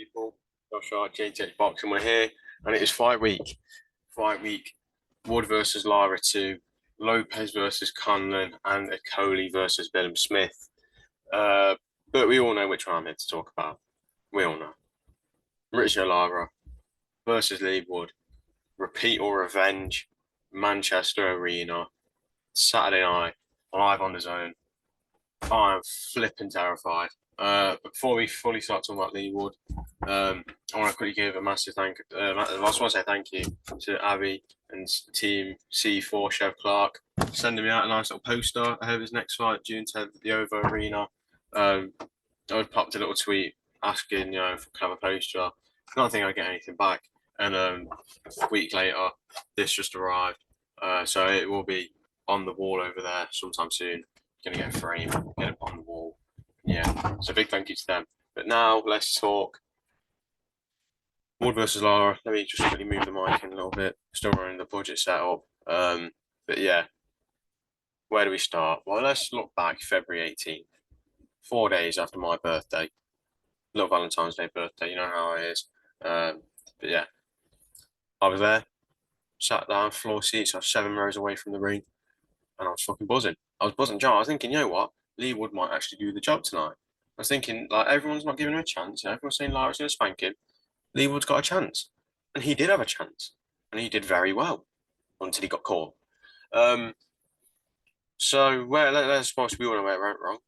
people. Joshua, JTH Boxing, we're here, and it is fight week. Fight week. Wood versus Lara 2, Lopez versus Conlon, and Coley versus Billum Smith. But we all know which one I'm here to talk about. We all know. Richard Lara versus Leigh Wood. Repeat or revenge. Manchester Arena. Saturday night. Live on the zone. I'm flipping terrified. Before we fully start talking about Leigh Wood, I want to quickly give a massive I just want to say thank you to Abby and team C4 Chef Clark sending me out a nice little poster ahead of his next fight, June 10th at the OVO Arena. I popped a little tweet asking, if I could have a poster. I don't think I get anything back. And a week later, this just arrived. So it will be on the wall over there sometime soon. Going to get a frame, get it on the wall. Yeah, so big thank you to them. But now let's talk Wood versus Lara. Let me just quickly move the mic in a little bit. Still running the budget setup. But yeah, where do we start? Well, let's look back February 18th, 4 days after my birthday. Little Valentine's Day birthday, you know how it is. But yeah, I was there, sat down, floor seats. I was 7 rows away from the ring, and I was fucking buzzing. I was buzzing, John. I was thinking, you know what? Leigh Wood might actually do the job tonight. I was thinking, like, everyone's not giving him a chance. Everyone's saying Lara's going to spank him. Leigh Wood's got a chance. And he did have a chance. And he did very well until he got caught. So, let's suppose we all know where it went wrong.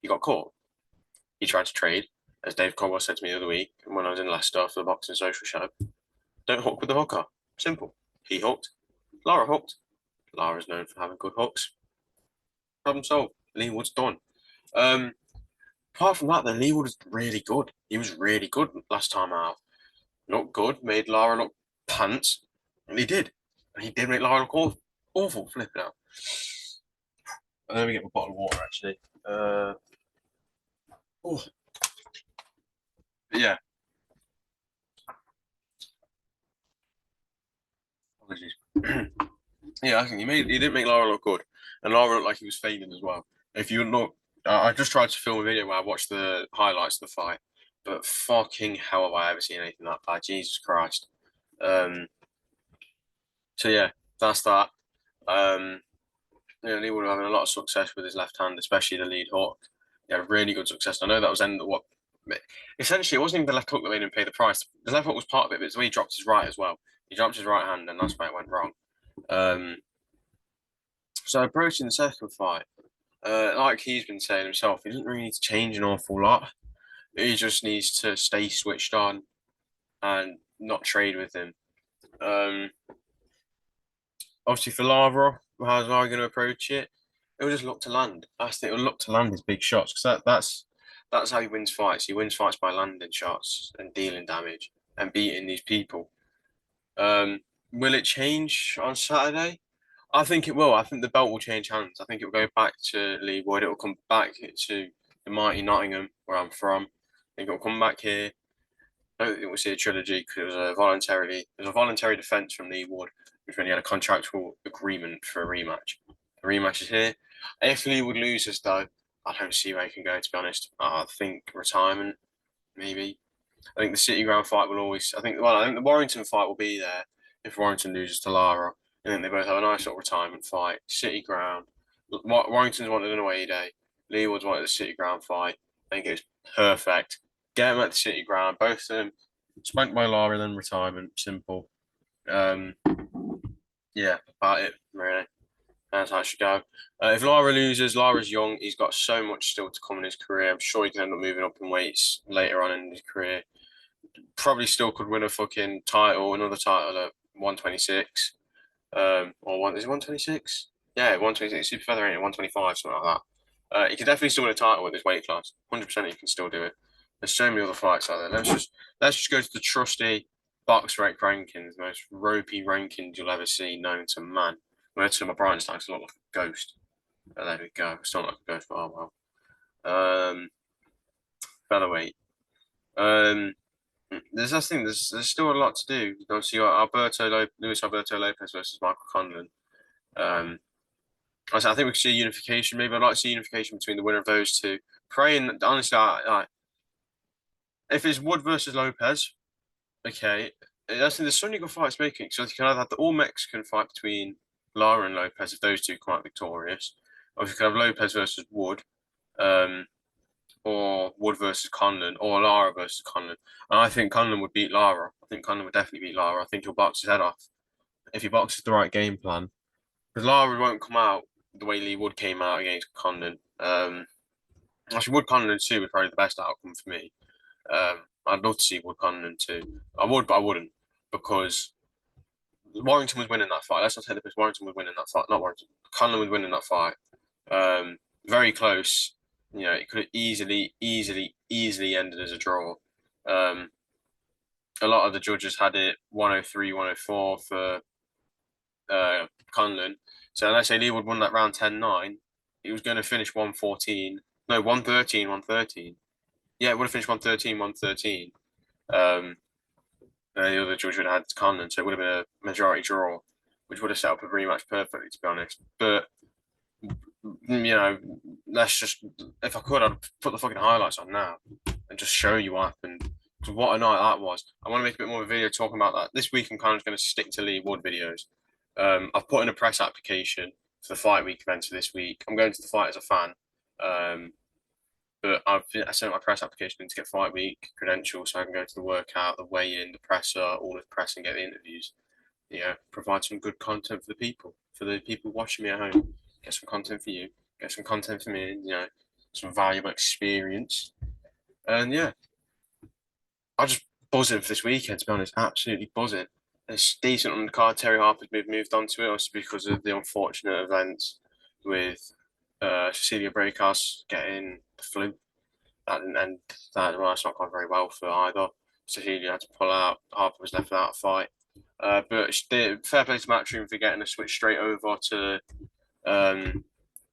He got caught. He tried to trade, as Dave Caldwell said to me the other week when I was in Leicester for the Boxing Social Show. Don't hook with the hooker. Simple. He hooked. Lara hooked. Lara's known for having good hooks. Problem solved. Leigh Wood's done. Apart from that, then Leigh Wood was really good. He was really good last time out. Not good. Made Lara look pants. And he did. And he did make Lara look awful. Flipping out. Let me get my bottle of water, actually. Oh. But yeah. Apologies. Yeah, I think he didn't make Lara look good. And Lara looked like he was fading as well. If you look, I just tried to film a video where I watched the highlights of the fight, but fucking hell have I ever seen anything that bad? Jesus Christ. So yeah, that's that. Leigh Wood having a lot of success with his left hand, especially the lead hook. He had really good success. I know that was what. Essentially, it wasn't even the left hook that made him pay the price. The left hook was part of it, but it's when he dropped his right as well. He dropped his right hand, and that's where it went wrong. So approaching the second fight, like he's been saying himself, he doesn't really need to change an awful lot. He just needs to stay switched on and not trade with him. Obviously for Lara, how's Lara going to approach it? It'll just look to land. It'll look to land his big shots because that's how he wins fights. He wins fights by landing shots and dealing damage and beating these people. Will it change on Saturday? I think it will. I think the belt will change hands. I think it will go back to Leigh Wood. It will come back to the mighty Nottingham, where I'm from. I think it will come back here. I don't think we'll see a trilogy because it was a voluntary defence from Leigh Wood, which when he had a contractual agreement for a rematch. The rematch is here. If Leigh Wood loses, though, I don't see where he can go, to be honest. I think retirement, maybe. I think the City Ground fight will always. I think the Warrington fight will be there if Warrington loses to Lara. I think they both have a nice little retirement fight. City Ground. Warrington's wanted an away day. Leigh Wood's wanted a City Ground fight. I think it's perfect. Get them at the City Ground. Both of them spanked by Lara, then retirement. Simple. Yeah, about it, really. That's how it should go. If Lara loses, Lara's young. He's got so much still to come in his career. I'm sure he can end up moving up in weights later on in his career. Probably still could win a fucking title, another title at 126. Is it 126? Yeah, 126. Super featherweight at 125, something like that. He can definitely still win a title with his weight class. 100% he can still do it. There's so many other fights out there. Let's just go to the trusty box rate rankings, the most ropey rankings you'll ever see known to man. I went to my Brighton stacks look like a ghost. But there we go. It's not like a ghost, but oh well. Featherweight. There's still a lot to do. Obviously, you got Luis Alberto Lopez versus Michael Conlon. I think we could see unification. Maybe I'd like to see unification between the winner of those two. Praying, honestly, if it's Wood versus Lopez, okay, that's there's so many good fights making. So you can either have the all Mexican fight between Lara and Lopez if those two come out victorious, or if you can have Lopez versus Wood, um, or Wood versus Conlon, or Lara versus Conlon. And I think Conlon would beat Lara. I think Conlon would definitely beat Lara. I think he'll box his head off if he boxes the right game plan. Because Lara won't come out the way Leigh Wood came out against Conlon. Actually, Wood Conlon 2 was probably the best outcome for me. I'd love to see Wood Conlon 2. I would, but I wouldn't because Warrington was winning that fight. Let's not say the piss. Warrington was winning that fight. Not Warrington. Conlon was winning that fight. Very close. You know, it could have easily ended as a draw. A lot of the judges had it 103, 104 for Conlon. So let's say Leigh Wood won that round 10-9. He was going to finish 114. No, 113, 113. Yeah, it would have finished 113, 113. The other judge would have had Conlon, so it would have been a majority draw, which would have set up a rematch perfectly, to be honest. But, you know, let's just, if I could, I'd put the fucking highlights on now and just show you what happened. Because what a night that was. I want to make a bit more of a video talking about that. This week, I'm kind of going to stick to Leigh Wood videos. I've put in a press application for the fight week events for this week. I'm going to the fight as a fan. But I sent my press application in to get fight week credentials so I can go to the workout, the weigh-in, the presser, all the press and get the interviews. Yeah, provide some good content for the people watching me at home. Get some content for you, get some content for me, and, you know, some valuable experience. And yeah, I'm just buzzing for this weekend, to be honest. Absolutely buzzing. It's decent on the card. Terry Harper's moved on to it, also because of the unfortunate events with Cecilia Breakhouse getting the flu. That didn't end. Well, it's not gone very well for either. Cecilia had to pull out. Harper was left without a fight. But fair play to Matchroom for getting a switch straight over to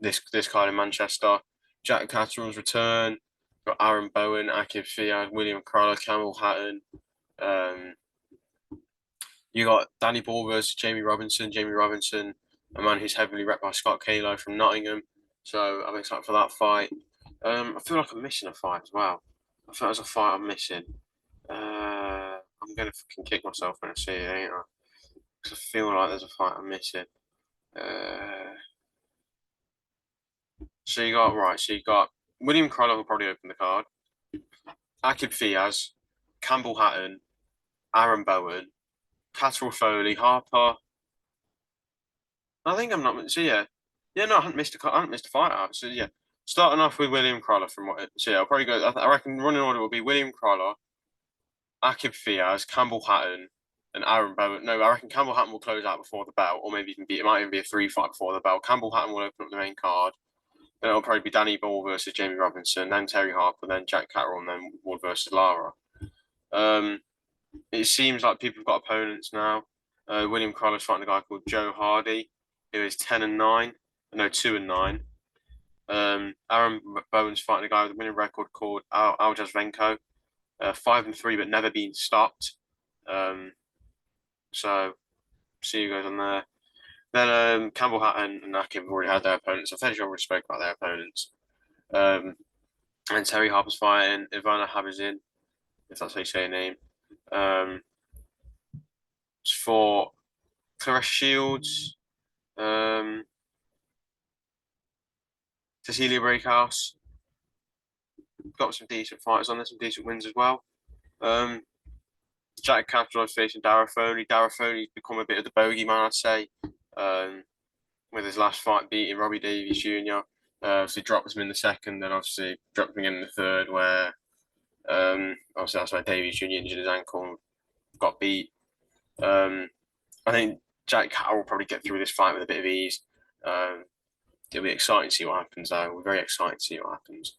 this card in Manchester. Jack Catterall's return. Got Aaron Bowen, Akib Fiad, William Crowler, Campbell Hatton. You got Danny Ball versus Jamie Robinson. Jamie Robinson, a man who's heavily repped by Scott Kalo from Nottingham. So I'm excited for that fight. I feel like I'm missing a fight as well. I feel there's a fight I'm missing. I'm going to fucking kick myself when I see it, ain't I? Because I feel like there's a fight I'm missing. So you got William Crowler will probably open the card. Akib Fiaz, Campbell Hatton, Aaron Bowen, Catterall Foley, Harper. I think I'm not. So yeah, no, I haven't missed a fight out. So yeah, starting off with William Crowler from what. So yeah, I'll probably go. I reckon running order will be William Crowler, Akib Fiaz, Campbell Hatton, and Aaron Bowen. No, I reckon Campbell Hatton will close out before the bell, or maybe it might even be a 3 fight before the bell. Campbell Hatton will open up the main card. Then it'll probably be Danny Ball versus Jamie Robinson, then Terry Harper, then Jack Catterall, and then Wood versus Lara. It seems like people have got opponents now. William Crowler's fighting a guy called Joe Hardy, who is 10-9. No, 2-9. Aaron Bowen's fighting a guy with a winning record called Aljazvenko, 5-3, but never been stopped. So see you guys on there. Then Campbell Hatton and Akib have already had their opponents. I'm fairly sure we spoke about their opponents. And Terry Harper's fighting Ivana Habazin, if that's how you say her name. For Clarissa Shields, Cecilia Breakhouse. Got some decent fighters on there, some decent wins as well. Jack Catterall facing Dara Foley. Dara Foley's become a bit of the bogeyman, I'd say, with his last fight beating Robbie Davies Jr. Obviously dropped him in the second, then obviously dropped him again in the third, where obviously that's where Davies Jr. injured his ankle and got beat. I think Jack Catterall will probably get through this fight with a bit of ease. It'll be exciting to see what happens, though. We're very excited to see what happens.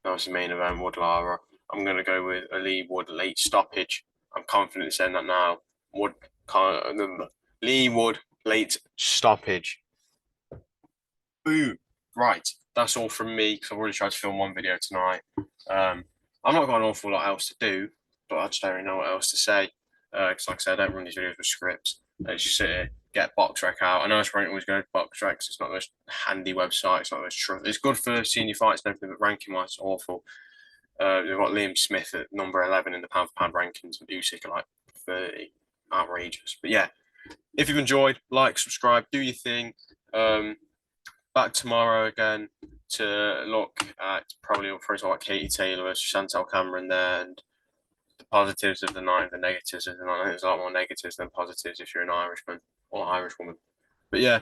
Obviously, main event, Wood Lara. I'm going to go with a Leigh Wood late stoppage. I'm confident in saying that now. Leigh Wood late stoppage. Boom. Right. That's all from me because I've already tried to film one video tonight. I've not got an awful lot else to do, but I just don't really know what else to say. Because, like I said, I don't run these videos with scripts. I just sit here, get BoxRec out. I know it's probably always go to BoxRec. It's not the most handy website. It's not the most true. It's good for seeing your fights and everything, but ranking wise, it's awful. They've got Liam Smith at number 11 in the pound for pound rankings, and Usyk at like 30. Outrageous. But yeah, if you've enjoyed, like, subscribe, do your thing. Back tomorrow again to look at probably for like Katie Taylor versus Chantel Cameron there, and the positives of the night and the negatives of the night. There's a lot more negatives than positives if you're an Irishman or Irish woman. But yeah,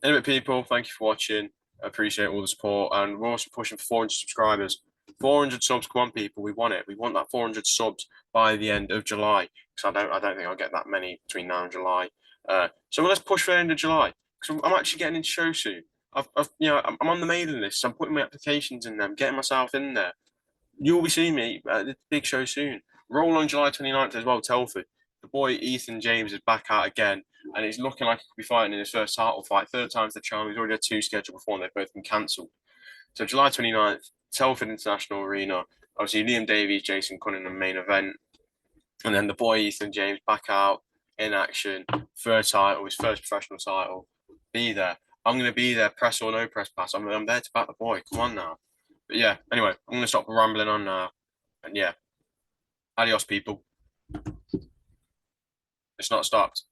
anyway, people, thank you for watching. I appreciate all the support, and we're also pushing for 400 subscribers. 400 subs, come on, people, we want it. We want that 400 subs by the end of July, because I don't think I'll get that many between now and July. So let's push for the end of July, because I'm actually getting into show soon. I'm on the mailing list. So I'm putting my applications in them, getting myself in there. You'll be seeing me at the big show soon. Roll on July 29th as well, Telford. The boy Ethan James is back out again, and it's looking like he could be fighting in his first title fight. Third time's the charm. He's already had 2 scheduled before, and they've both been cancelled. So July 29th, Telford International Arena. Obviously, Liam Davies, Jason Cunningham main event. And then the boy Ethan James back out in action. Third title, his first professional title. Be there. I'm going to be there, press or no press pass. I'm there to back the boy. Come on now. But yeah, anyway, I'm going to stop rambling on now. And yeah, adios, people. It's not stopped.